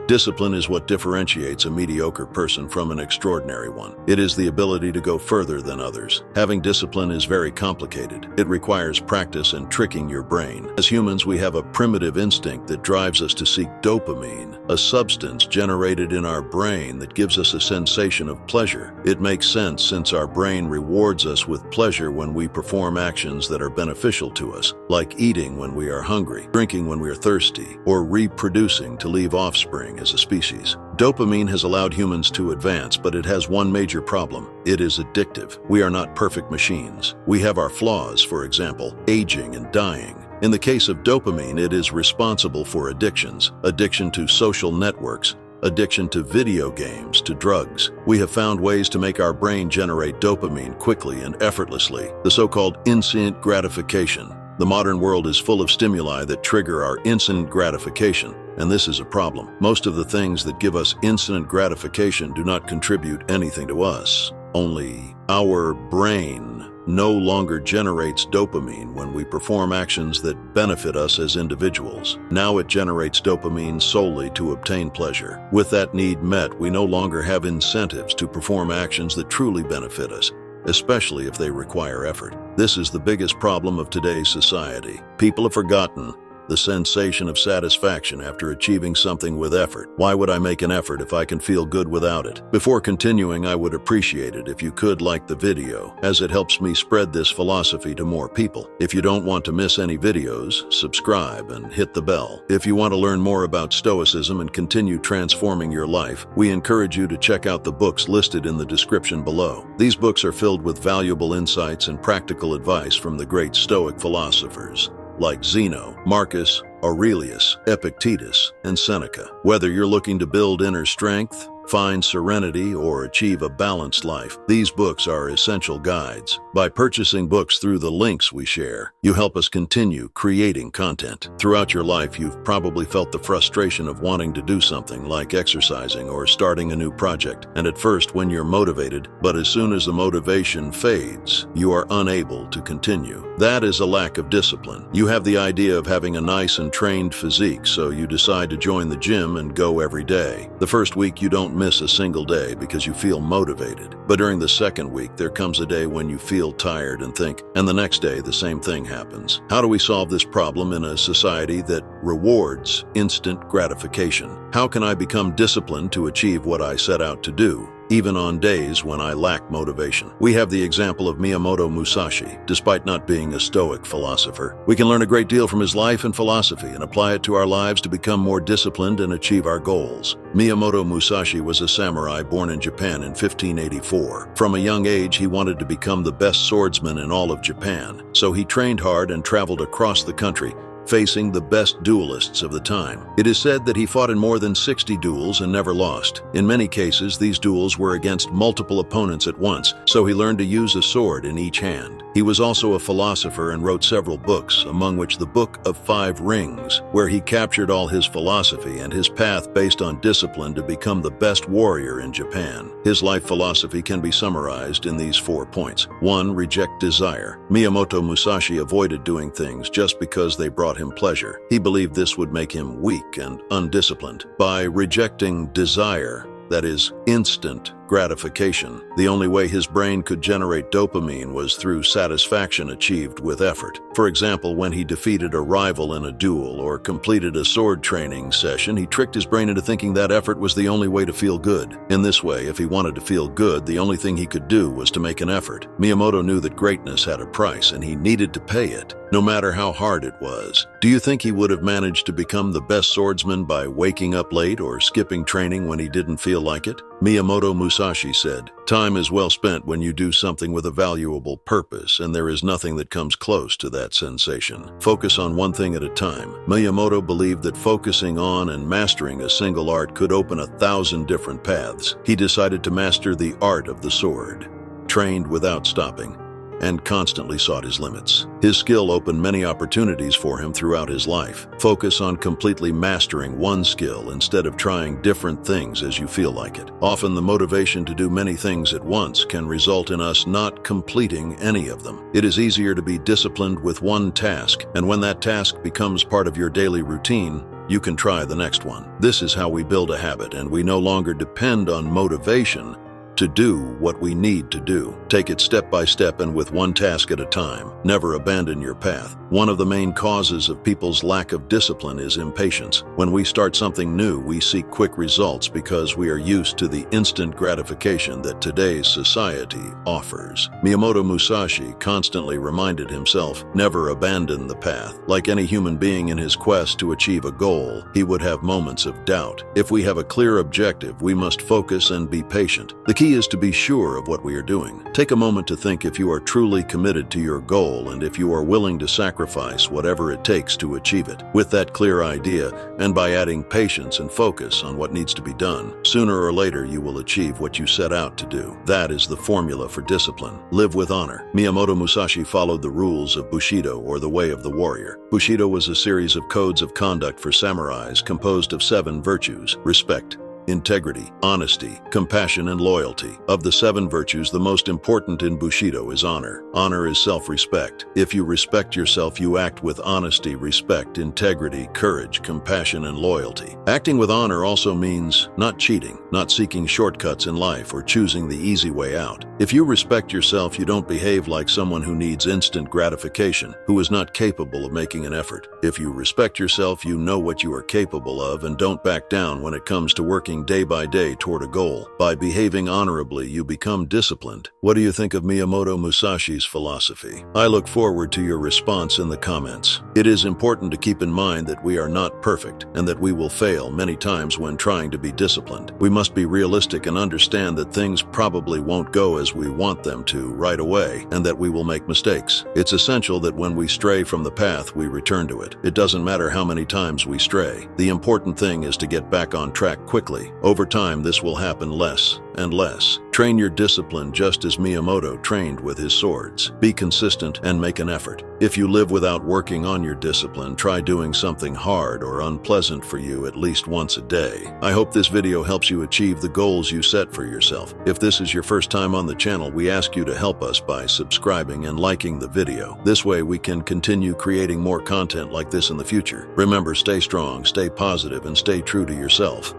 Discipline is what differentiates a mediocre person from an extraordinary one. It is the ability to go further than others. Having discipline is very complicated. It requires practice and tricking your brain. As humans, we have a primitive instinct that drives us to seek dopamine, a substance generated in our brain that gives us a sensation of pleasure. It makes sense since our brain rewards us with pleasure when we perform actions that are beneficial to us, like eating when we are hungry, drinking when we are thirsty, or reproducing to leave offspring as a species. Dopamine has allowed humans to advance, but it has one major problem. It is addictive. We are not perfect machines. We have our flaws, for example, aging and dying. In the case of dopamine, it is responsible for addictions, addiction to social networks, addiction to video games, to drugs. We have found ways to make our brain generate dopamine quickly and effortlessly, the so-called instant gratification. The modern world is full of stimuli that trigger our instant gratification, and this is a problem. Most of the things that give us instant gratification do not contribute anything to us. Only our brain no longer generates dopamine when we perform actions that benefit us as individuals. Now it generates dopamine solely to obtain pleasure. With that need met, we no longer have incentives to perform actions that truly benefit us, especially if they require effort. This is the biggest problem of today's society. People have forgotten the sensation of satisfaction after achieving something with effort. Why would I make an effort if I can feel good without it? Before continuing, I would appreciate it if you could like the video, as it helps me spread this philosophy to more people. If you don't want to miss any videos, subscribe and hit the bell. If you want to learn more about Stoicism and continue transforming your life, we encourage you to check out the books listed in the description below. These books are filled with valuable insights and practical advice from the great Stoic philosophers, like Zeno, Marcus Aurelius, Epictetus, and Seneca. Whether you're looking to build inner strength, find serenity, or achieve a balanced life, these books are essential guides. By purchasing books through the links we share, you help us continue creating content. Throughout your life, you've probably felt the frustration of wanting to do something like exercising or starting a new project. And at first, when you're motivated, but as soon as the motivation fades, you are unable to continue. That is a lack of discipline. You have the idea of having a nice and trained physique, so you decide to join the gym and go every day. The first week, you don't miss a single day because you feel motivated. But during the second week, there comes a day when you feel tired and think, and the next day the same thing happens. How do we solve this problem in a society that rewards instant gratification? How can I become disciplined to achieve what I set out to do, even on days when I lack motivation? We have the example of Miyamoto Musashi. Despite not being a Stoic philosopher, we can learn a great deal from his life and philosophy and apply it to our lives to become more disciplined and achieve our goals. Miyamoto Musashi was a samurai born in Japan in 1584. From a young age, he wanted to become the best swordsman in all of Japan, so he trained hard and traveled across the country, facing the best duelists of the time. It is said that he fought in more than 60 duels and never lost. In many cases, these duels were against multiple opponents at once, so he learned to use a sword in each hand. He was also a philosopher and wrote several books, among which the Book of Five Rings, where he captured all his philosophy and his path based on discipline to become the best warrior in Japan. His life philosophy can be summarized in these 4 points. 1. Reject desire. Miyamoto Musashi avoided doing things just because they brought him pleasure. He believed this would make him weak and undisciplined. By rejecting desire, that is, instant gratification, the only way his brain could generate dopamine was through satisfaction achieved with effort. For example, when he defeated a rival in a duel or completed a sword training session, he tricked his brain into thinking that effort was the only way to feel good. In this way, if he wanted to feel good, the only thing he could do was to make an effort. Miyamoto knew that greatness had a price, and he needed to pay it, no matter how hard it was. Do you think he would have managed to become the best swordsman by waking up late or skipping training when he didn't feel like it? Miyamoto Musashi said, "Time is well spent when you do something with a valuable purpose, and there is nothing that comes close to that sensation. Focus on one thing at a time." Miyamoto believed that focusing on and mastering a single art could open 1,000 different paths. He decided to master the art of the sword, trained without stopping, and constantly sought his limits. His skill opened many opportunities for him throughout his life. Focus on completely mastering one skill instead of trying different things as you feel like it. Often the motivation to do many things at once can result in us not completing any of them. It is easier to be disciplined with one task, and when that task becomes part of your daily routine, you can try the next one. This is how we build a habit, and we no longer depend on motivation to do what we need to do. Take it step by step and with one task at a time. Never abandon your path. One of the main causes of people's lack of discipline is impatience. When we start something new, we seek quick results because we are used to the instant gratification that today's society offers. Miyamoto Musashi constantly reminded himself, never abandon the path. Like any human being in his quest to achieve a goal, he would have moments of doubt. If we have a clear objective, we must focus and be patient. The key is to be sure of what we are doing. Take a moment to think if you are truly committed to your goal and if you are willing to sacrifice whatever it takes to achieve it. With that clear idea, and by adding patience and focus on what needs to be done, sooner or later you will achieve what you set out to do. That is the formula for discipline. Live with honor. Miyamoto Musashi followed the rules of Bushido, or the way of the warrior. Bushido was a series of codes of conduct for samurais composed of 7 virtues: respect, integrity, honesty, compassion, and loyalty. Of the 7 virtues, the most important in Bushido is honor. Honor is self-respect. If you respect yourself, you act with honesty, respect, integrity, courage, compassion, and loyalty. Acting with honor also means not cheating, not seeking shortcuts in life, or choosing the easy way out. If you respect yourself, you don't behave like someone who needs instant gratification, who is not capable of making an effort. If you respect yourself, you know what you are capable of and don't back down when it comes to working day by day toward a goal. By behaving honorably, you become disciplined. What do you think of Miyamoto Musashi's philosophy? I look forward to your response in the comments. It is important to keep in mind that we are not perfect and that we will fail many times when trying to be disciplined. We must be realistic and understand that things probably won't go as we want them to right away, and that we will make mistakes. It's essential that when we stray from the path, we return to it. It doesn't matter how many times we stray. The important thing is to get back on track quickly. Over time, this will happen less and less. Train your discipline just as Miyamoto trained with his swords. Be consistent and make an effort. If you live without working on your discipline, try doing something hard or unpleasant for you at least once a day. I hope this video helps you achieve the goals you set for yourself. If this is your first time on the channel, we ask you to help us by subscribing and liking the video. This way we can continue creating more content like this in the future. Remember, stay strong, stay positive, and stay true to yourself.